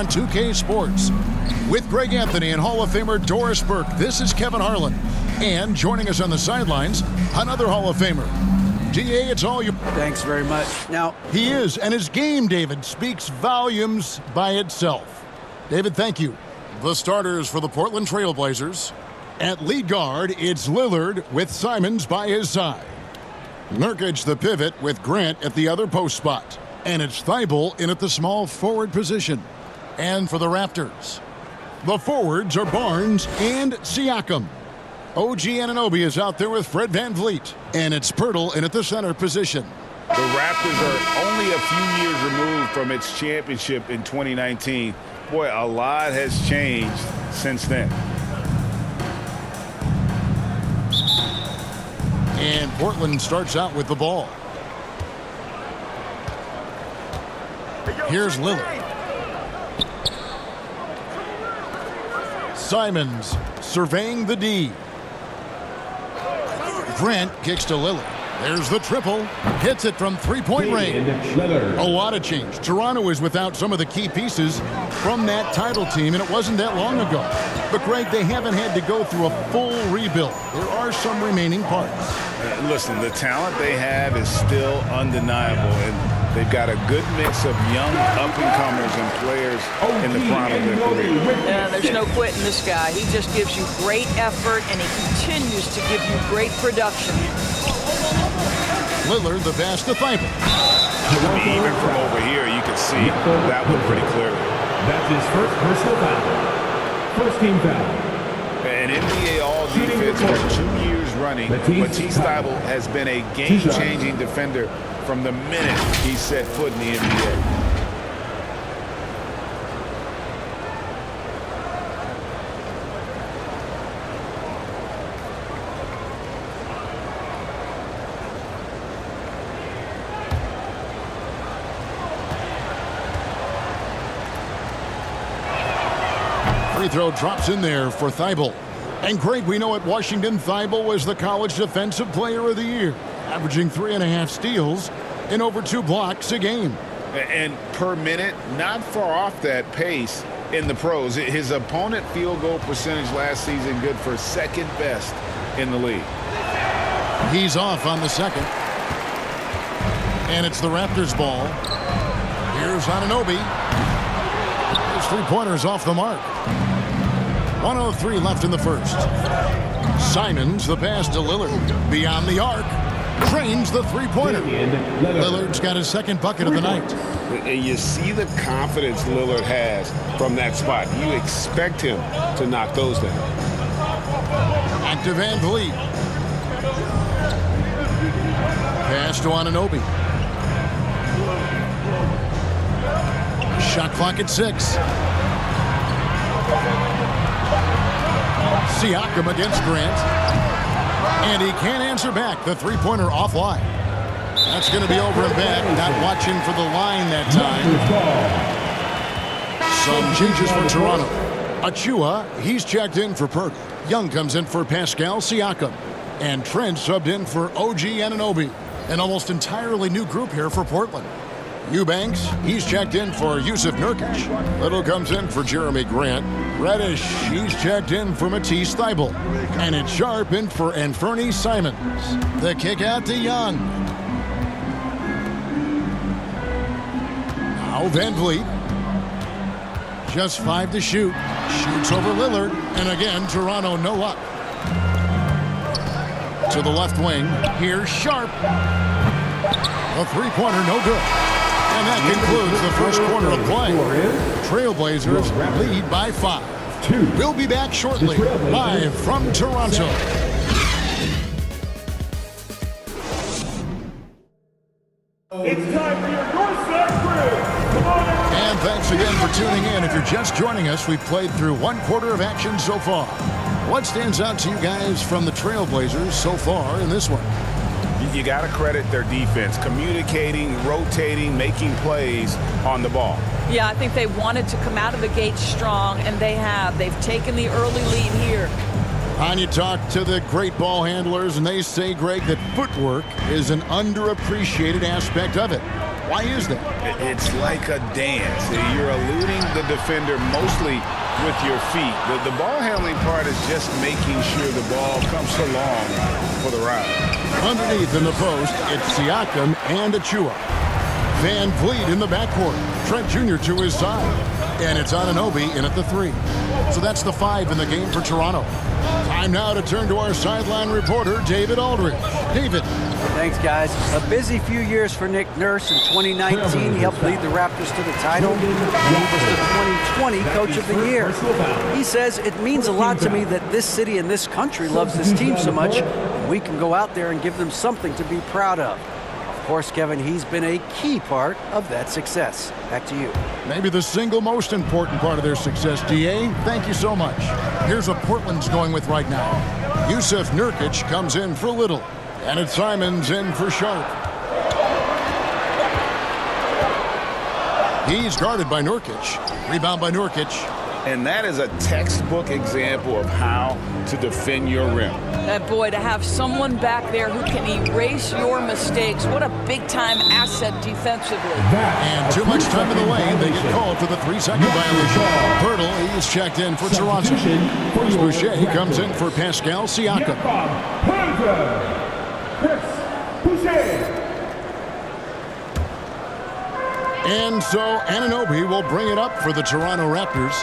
on 2K Sports. With Greg Anthony and Hall of Famer Doris Burke, this is Kevin Harlan. And joining us on the sidelines, another Hall of Famer. DA, it's all you. Thanks very much. Now, he is, and his game, David, speaks volumes by itself. David, thank you. The starters for the Portland Trail Blazers. At lead guard, it's Lillard with Simons by his side. Nurkic the pivot with Grant at the other post spot. And it's Thibault in at the small forward position. And for the Raptors, the forwards are Barnes and Siakam. OG Anunoby is out there with Fred VanVleet. And it's Pirtle in at the center position. The Raptors are only a few years removed from its championship in 2019. Boy, a lot has changed since then. And Portland starts out with the ball. Here's Lillard. Simons surveying the D. Grant kicks to Lillard. There's the triple. Hits it from three-point range. A lot of change. Toronto is without some of the key pieces from that title team, and it wasn't that long ago. But, Greg, they haven't had to go through a full rebuild. There are some remaining parts. Listen, the talent they have is still undeniable, and they've got a good mix of young up-and-comers and players in the prime of their career. Yeah, there's no quitting this guy. He just gives you great effort, and he continues to give you great production. Lillard, the pass to Thibault. Even from over here, you can see that one pretty clearly. That's his first personal foul. First team foul. An NBA All-Defense for 2 years running, Matisse Thybulle has been a game-changing defender from the minute he set foot in the NBA. Free throw drops in there for Thibault. And Greg, we know at Washington, Thibault was the college defensive player of the year, averaging 3.5 steals and over 2 blocks a game. And per minute, not far off that pace in the pros. His opponent field goal percentage last season good for second best in the league. He's off on the second. And it's the Raptors ball. Here's Anunoby. His three-pointers off the mark. 1:03 left in the first. Simons, the pass to Lillard. Beyond the arc. Trains the three-pointer. Lillard's got his second bucket of the night. And you see the confidence Lillard has from that spot. You expect him to knock those down. Back to VanVleet. Pass to Anunoby. Shot clock at 6. Siakam against Grant. And he can't answer back. The three-pointer offline. That's going to be over and back. Not watching for the line that time. Some changes for Toronto. Achua, he's checked in for Pirtle. Young comes in for Pascal Siakam. And Trent subbed in for OG Anunoby. An almost entirely new group here for Portland. Eubanks, he's checked in for Yusuf Nurkic. Little comes in for Jeremy Grant. Reddish, he's checked in for Matisse Thybulle. And it's Sharp in for Anfernee Simons. The kick out to Young. Now VanVleet. Just 5 to shoot. Shoots over Lillard. And again, Toronto no luck. To the left wing. Here's Sharp. A three-pointer no good. And that concludes the first quarter of play. Trailblazers lead by 5. We'll be back shortly, live from Toronto. It's time for your doorstep crew. Come on, everybody. And thanks again for tuning in. If you're just joining us, we've played through 1 quarter of action so far. What stands out to you guys from the Trailblazers so far in this one? You got to credit their defense, communicating, rotating, making plays on the ball. Yeah, I think they wanted to come out of the gate strong, and they have. They've taken the early lead here. And you talk to the great ball handlers, and they say, Greg, that footwork is an underappreciated aspect of it. Why is that? It's like a dance. You're eluding the defender mostly with your feet. The ball handling part is just making sure the ball comes along for the ride. Underneath in the post, it's Siakam and Achua. Van Vliet in the backcourt. Trent Jr. to his side. And it's Anunoby in at the 3. So that's the 5 in the game for Toronto. Time now to turn to our sideline reporter, David Aldridge. David. Thanks, guys. A busy few years for Nick Nurse. In 2019, he helped lead the Raptors to the title, and he was the 2020 Coach of the Year. He says, it means a lot to me that this city and this country loves this team so much, and we can go out there and give them something to be proud of. Of course, Kevin, he's been a key part of that success. Back to you. Maybe the single most important part of their success, DA. Thank you so much. Here's what Portland's going with right now. Yusuf Nurkic comes in for Little. And it's Simons in for Sharp. He's guarded by Nurkic. Rebound by Nurkic. And that is a textbook example of how to defend your rim. Boy, to have someone back there who can erase your mistakes, what a big-time asset defensively. And too much time in the lane. They get called for the 3-second violation. Hurdle, he's checked in for Toronto. Boucher comes in for Pascal Siakam. And so Anunoby will bring it up for the Toronto Raptors,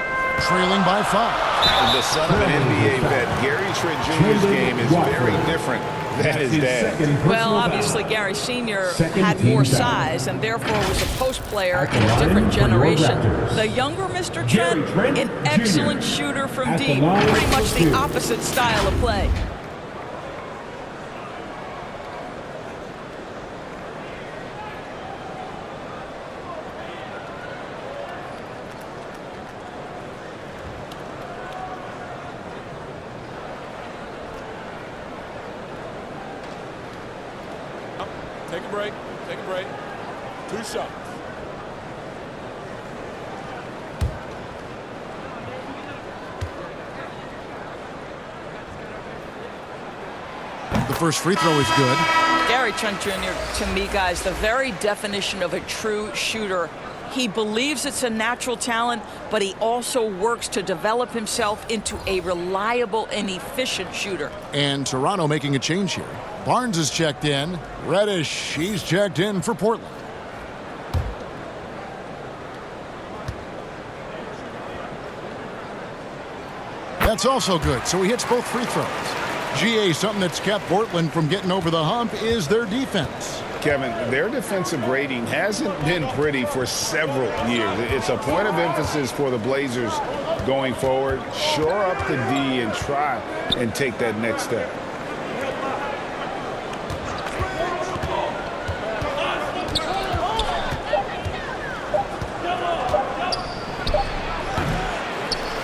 trailing by 5. The son of an NBA vet, Gary Trent Jr.'s game is very different than his dad. Well, obviously, Gary Sr. had more size and therefore was a post player in a different generation. The younger Mr. Trent, an excellent shooter from deep, pretty much the opposite style of play. Take a break. Take a break. 2 shots. The first free throw is good. Gary Trent Jr., to me, guys, the very definition of a true shooter. He believes it's a natural talent, but he also works to develop himself into a reliable and efficient shooter. And Toronto making a change here. Barnes is checked in. Reddish, he's checked in for Portland. That's also good, so he hits both free throws. GA, something that's kept Portland from getting over the hump is their defense. Kevin, their defensive rating hasn't been pretty for several years. It's a point of emphasis for the Blazers going forward. Shore up the D and try and take that next step.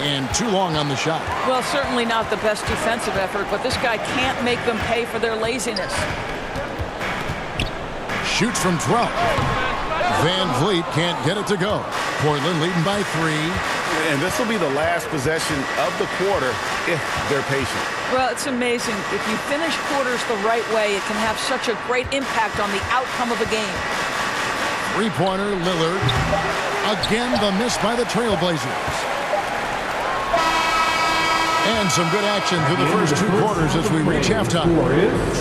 And too long on the shot. Well, certainly not the best defensive effort, but this guy can't make them pay for their laziness. Shoots from 12. Van Vliet can't get it to go. Portland leading by 3. And this will be the last possession of the quarter if they're patient. Well, it's amazing. If you finish quarters the right way, it can have such a great impact on the outcome of a game. Three-pointer, Lillard. Again, the miss by the Trailblazers. And some good action through the first 2 quarters as we reach halftime.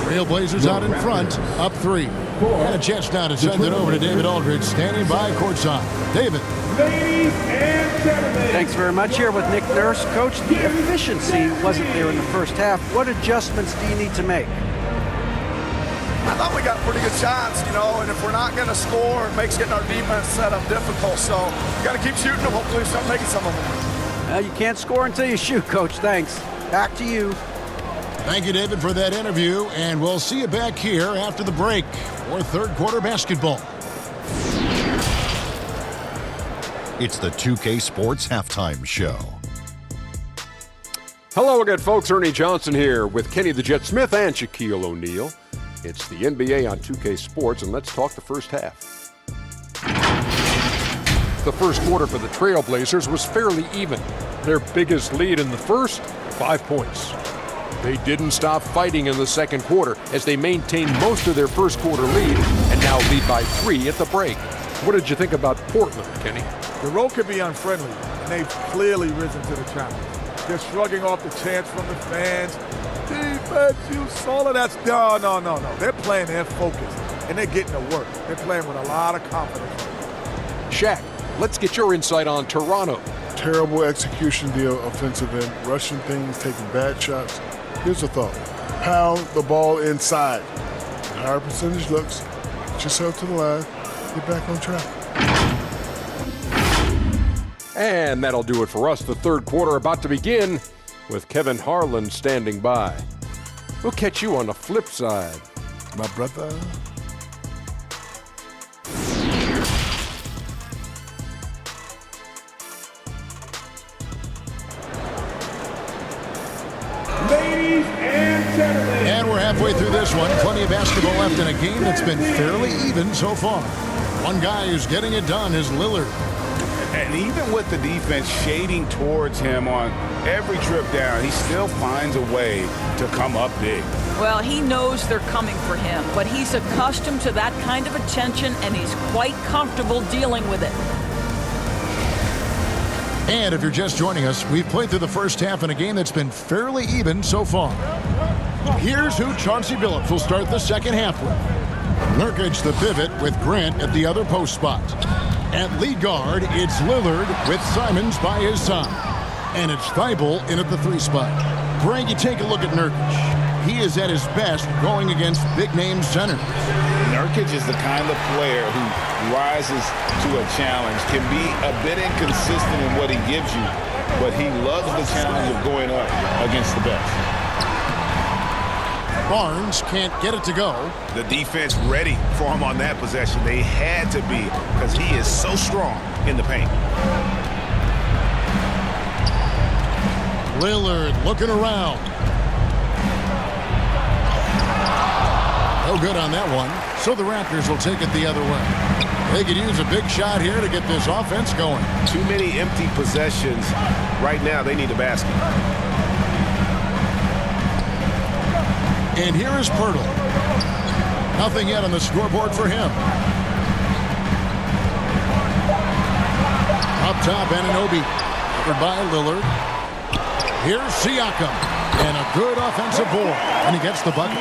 Trailblazers out in front, up 3. And a chance now to send it over to David Aldridge, standing by courtside. David. Ladies and gentlemen. Thanks very much. Here with Nick Nurse. Coach, the efficiency wasn't there in the first half. What adjustments do you need to make? I thought we got pretty good shots, and if we're not going to score, it makes getting our defense set up difficult. So got to keep shooting them. Hopefully we start making some of them. You can't score until you shoot, Coach. Thanks. Back to you. Thank you, David, for that interview, and we'll see you back here after the break for third quarter basketball. It's the 2K Sports Halftime Show. Hello again, folks. Ernie Johnson here with Kenny the Jet Smith and Shaquille O'Neal. It's the NBA on 2K Sports, and let's talk the first half. The first quarter for the Trailblazers was fairly even. Their biggest lead in the first, 5 points. They didn't stop fighting in the second quarter as they maintained most of their first quarter lead and now lead by 3 at the break. What did you think about Portland, Kenny? The road could be unfriendly, and they've clearly risen to the challenge. They're shrugging off the chants from the fans. Defense, you saw it. That's no. They're playing their focus, and they're getting to work. They're playing with a lot of confidence. Shaq, let's get your insight on Toronto. Terrible execution of the offensive end, rushing things, taking bad shots. Here's a thought. Pound the ball inside. Higher percentage looks. Get yourself to the line. Get back on track. And that'll do it for us. The third quarter about to begin with Kevin Harlan standing by. We'll catch you on the flip side. My brother. Ladies and gentlemen. And we're halfway through this one. Plenty of basketball left in a game that's been fairly even so far. One guy who's getting it done is Lillard. And even with the defense shading towards him on every trip down, he still finds a way to come up big. Well, he knows they're coming for him, but he's accustomed to that kind of attention, and he's quite comfortable dealing with it. And if you're just joining us, we've played through the first half in a game that's been fairly even so far. Here's who Chauncey Billups will start the second half with. Nurkic the pivot with Grant at the other post spot. At lead guard, it's Lillard with Simons by his side. And it's Thibault in at the 3 spot. Greg, you take a look at Nurkic. He is at his best going against big-name centers. Nurkic is the kind of player who rises to a challenge, can be a bit inconsistent in what he gives you, but he loves the challenge of going up against the best. Barnes can't get it to go. The defense ready for him on that possession. They had to be because he is so strong in the paint. Lillard looking around. No good on that one. So the Raptors will take it the other way. They could use a big shot here to get this offense going. Too many empty possessions. Right now, they need a basket. And here is Pirtle. Nothing yet on the scoreboard for him. Up top, Anunoby. Covered by Lillard. Here's Siakam. And a good offensive board. And he gets the bucket.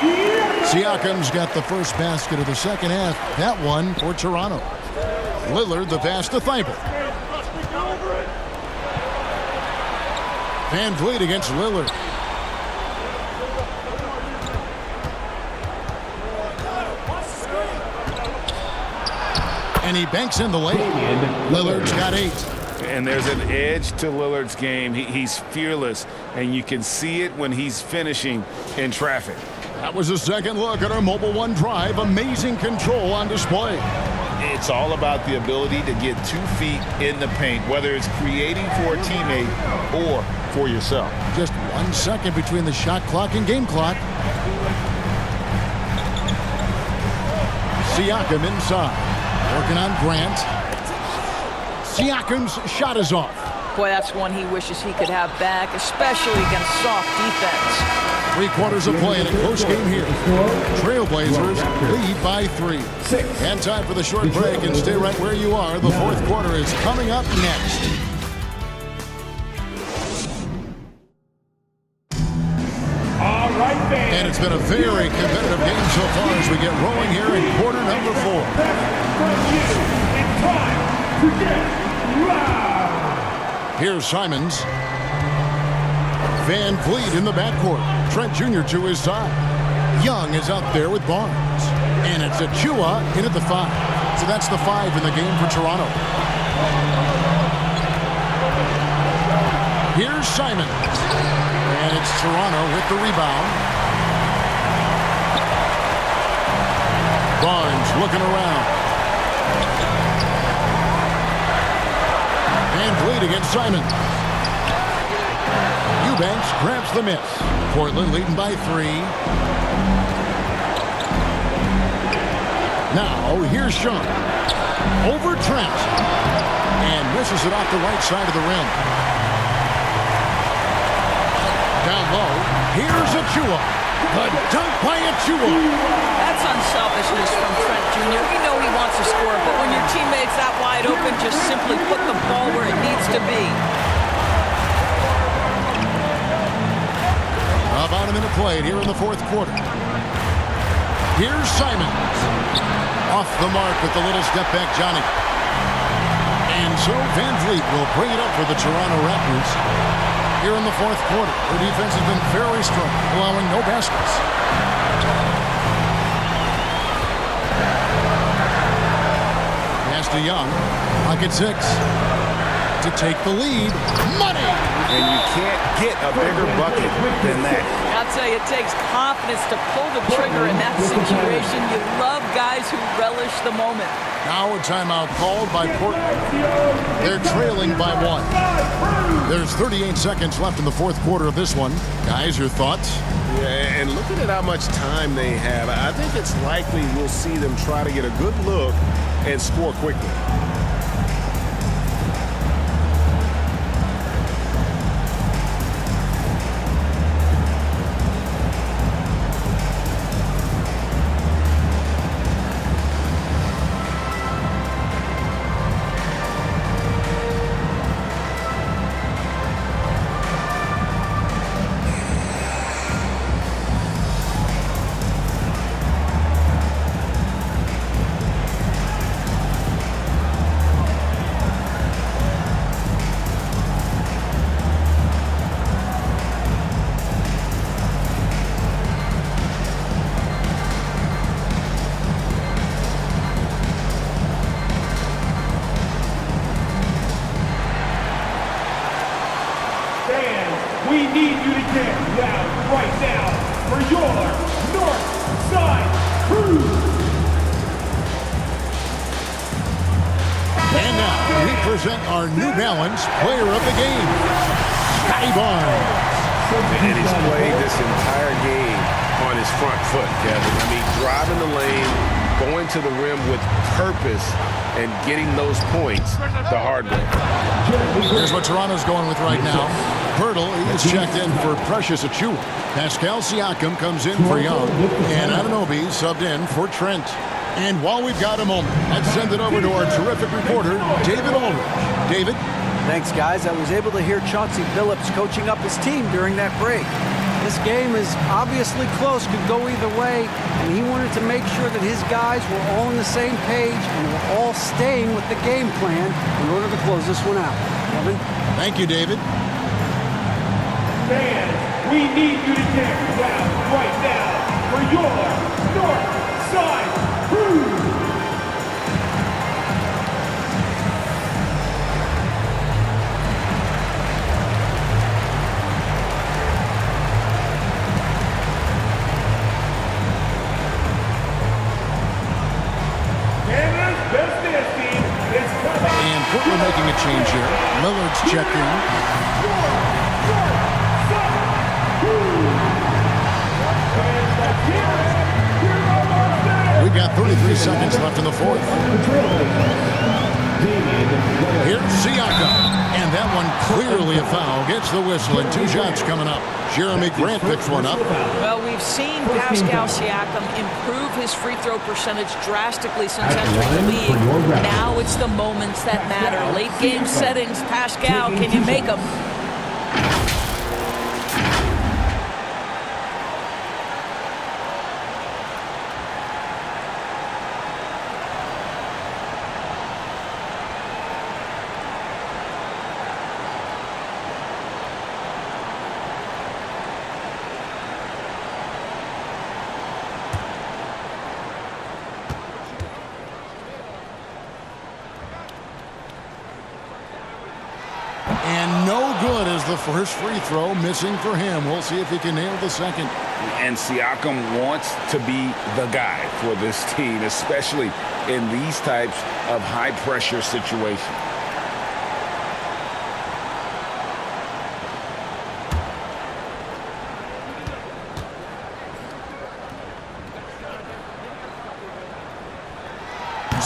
Siakam's got the first basket of the second half. That one for Toronto. Lillard the pass to Thibault. Van Vliet against Lillard. And he banks in the lane. Lillard's got 8. And there's an edge to Lillard's game. He's fearless, and you can see it when he's finishing in traffic. That was a second look at our Mobile One drive. Amazing control on display. It's all about the ability to get 2 feet in the paint, whether it's creating for a teammate or for yourself. Just 1 second between the shot clock and game clock. Siakam inside. Working on Grant. Siakam's shot is off. Boy, that's one he wishes he could have back, especially against soft defense. 3 quarters of play in a close game here. Trailblazers lead by 3. And time for the short break, and stay right where you are. The fourth quarter is coming up next. And it's been a very competitive game so far as we get rolling here in quarter number 4. Here's Simons. Van Vliet in the backcourt. Trent Jr. to his side. Young is out there with Barnes. And it's Achua in at the 5. So that's the 5 in the game for Toronto. Here's Simons. And it's Toronto with the rebound. Barnes looking around. Van Vliet against Simons. Eubanks grabs the miss. Portland leading by 3. Now, here's Sean. Over Trent. And misses it off the right side of the rim. Down low, here's Achua. The dunk by Achua. That's unselfishness from Trent Jr. We know he wants to score, but when your teammate's that wide open, just simply put the ball where it needs to be. About a minute played here in the fourth quarter. Here's Simons. Off the mark with the little step back, Johnny. And so Van Vliet will bring it up for the Toronto Raptors here in the fourth quarter. Their defense has been very strong, allowing no baskets. Pass to Young. Pocket 6. To take the lead. Money! And you can't get a bigger bucket than that. I'll tell you, it takes confidence to pull the trigger in that situation. You love guys who relish the moment. Now a timeout called by Portland. They're trailing by 1. There's 38 seconds left in the fourth quarter of this one. Guys, your thoughts? Yeah, and looking at how much time they have, I think it's likely we'll see them try to get a good look and score quickly. We need you to get loud right now for your North Side Crew. And now we present our New Balance Player of the Game, Scotty Barnes. And he's played this entire game on his front foot, Kevin. I mean, driving the lane, going to the rim with purpose, and getting those points the hard way. Here's what Toronto's going with right now. Hurdle is checked in for Precious Achua. Pascal Siakam comes in for Young. And Anunoby subbed in for Trent. And while we've got a moment, let's send it over to our terrific reporter, David Aldridge. David? Thanks, guys. I was able to hear Chauncey Billups coaching up his team during that break. This game is obviously close, could go either way, and he wanted to make sure that his guys were all on the same page and were all staying with the game plan in order to close this one out. Kevin? Thank you, David. Fans, we need you to get loud right now for your North Side Crew. And Portland making a change here. Lillard's checked in. We've got 33 seconds left in the fourth. Here's Siakam. And that one clearly a foul. Gets the whistle and 2 shots coming up. Jeremy Grant picks one up. Well, we've seen Pascal Siakam improve his free throw percentage drastically since entering the league. Now it's the moments that matter. Late game settings. Pascal, can you make them? And no good as the first free throw missing for him. We'll see if he can nail the second. And Siakam wants to be the guy for this team, especially in these types of high-pressure situations.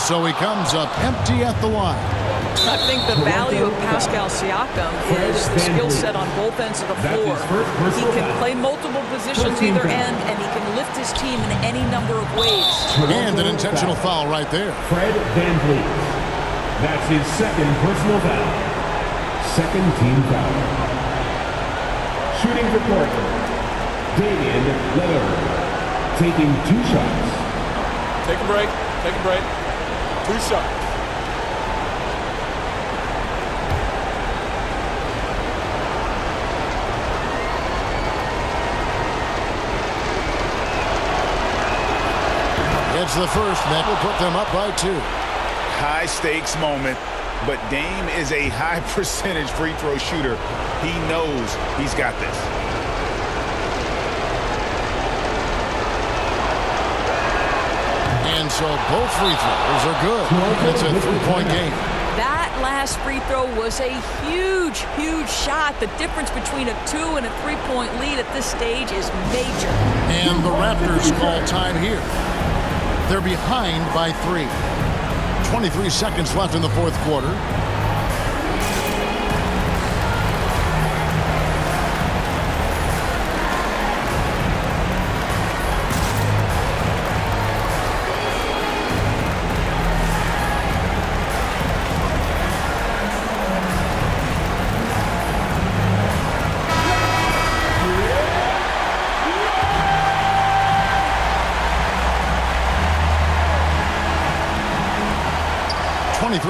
So he comes up empty at the line. I think the value of Pascal Siakam is the skill set on both ends of the floor. He can play multiple positions either end, and he can lift his team in any number of ways. And an intentional foul right there. Fred VanVleet. That's his second personal foul. Second team foul. Shooting for Portland, Damian Lillard. Taking 2 shots. Take a break. Take a break. 2 shots. It's the first, and that will put them up by 2. High stakes moment, but Dame is a high percentage free throw shooter. He knows he's got this. And so both free throws are good. It's a 3-point game. That last free throw was a huge, huge shot. The difference between a 2- and a 3-point lead at this stage is major. And the Raptors call time here. They're behind by 3. 23 seconds left in the fourth quarter.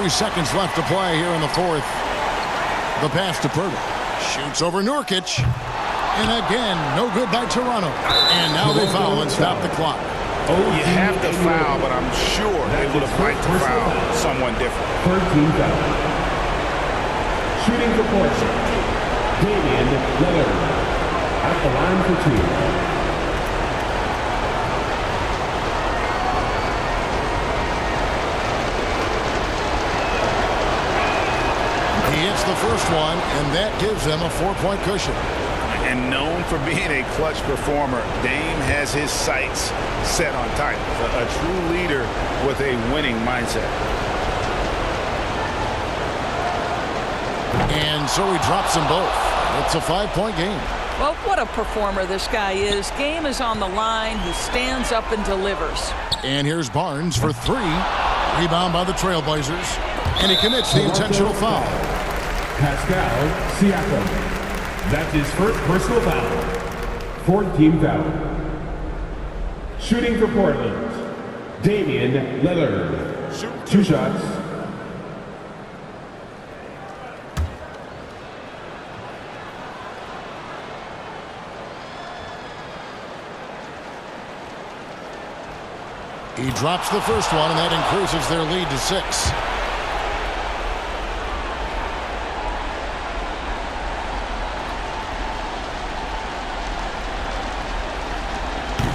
Seconds left to play here in the fourth. The pass to Purtle. Shoots over Nurkic. And again, no good by Toronto. And now they foul and stop the clock. You have to foul, but I'm sure they would have liked to foul someone different. Third team foul. Shooting for Portland, Damian Lillard. At the line for 2. The first one, and that gives them a 4-point cushion. And known for being a clutch performer, Dame has his sights set on titles. A true leader with a winning mindset. And so he drops them both. It's a 5-point game. Well, what a performer this guy is. Game is on the line. He stands up and delivers. And here's Barnes for 3. Rebound by the Trailblazers. And he commits the intentional foul. Pascal Siakam. That's his first personal foul. Fourth team foul. Shooting for Portland, Damian Lillard. 2 shots. He drops the first one, and that increases their lead to 6.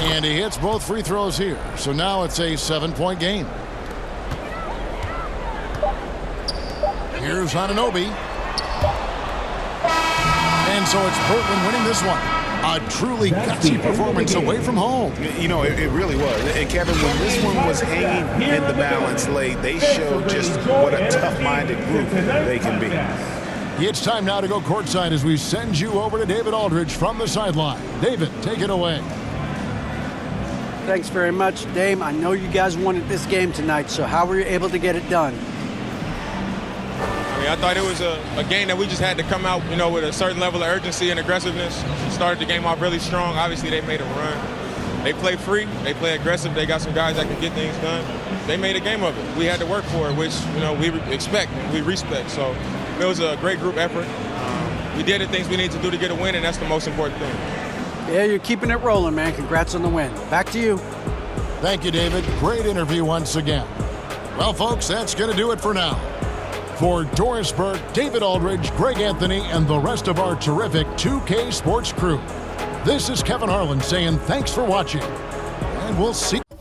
And he hits both free throws here. So now it's a 7-point game. Here's Anunoby. And so it's Portland winning this one. A truly gutsy performance away from home. You know, it really was. And Kevin, when this one was hanging in the balance late, they showed just what a tough-minded group they can be. It's time now to go courtside as we send you over to David Aldridge from the sideline. David, take it away. Thanks very much, Dame. I know you guys wanted this game tonight, so how were you able to get it done? I mean, I thought it was a game that we just had to come out, you know, with a certain level of urgency and aggressiveness. We started the game off really strong. Obviously, they made a run. They play free. They play aggressive. They got some guys that can get things done. They made a game of it. We had to work for it, which, you know, we expect and we respect. So it was a great group effort. We did the things we need to do to get a win, and that's the most important thing. Yeah, you're keeping it rolling, man. Congrats on the win. Back to you. Thank you, David. Great interview once again. Well, folks, that's going to do it for now. For Doris Burke, David Aldridge, Greg Anthony, and the rest of our terrific 2K Sports crew, this is Kevin Harlan saying thanks for watching, and we'll see you.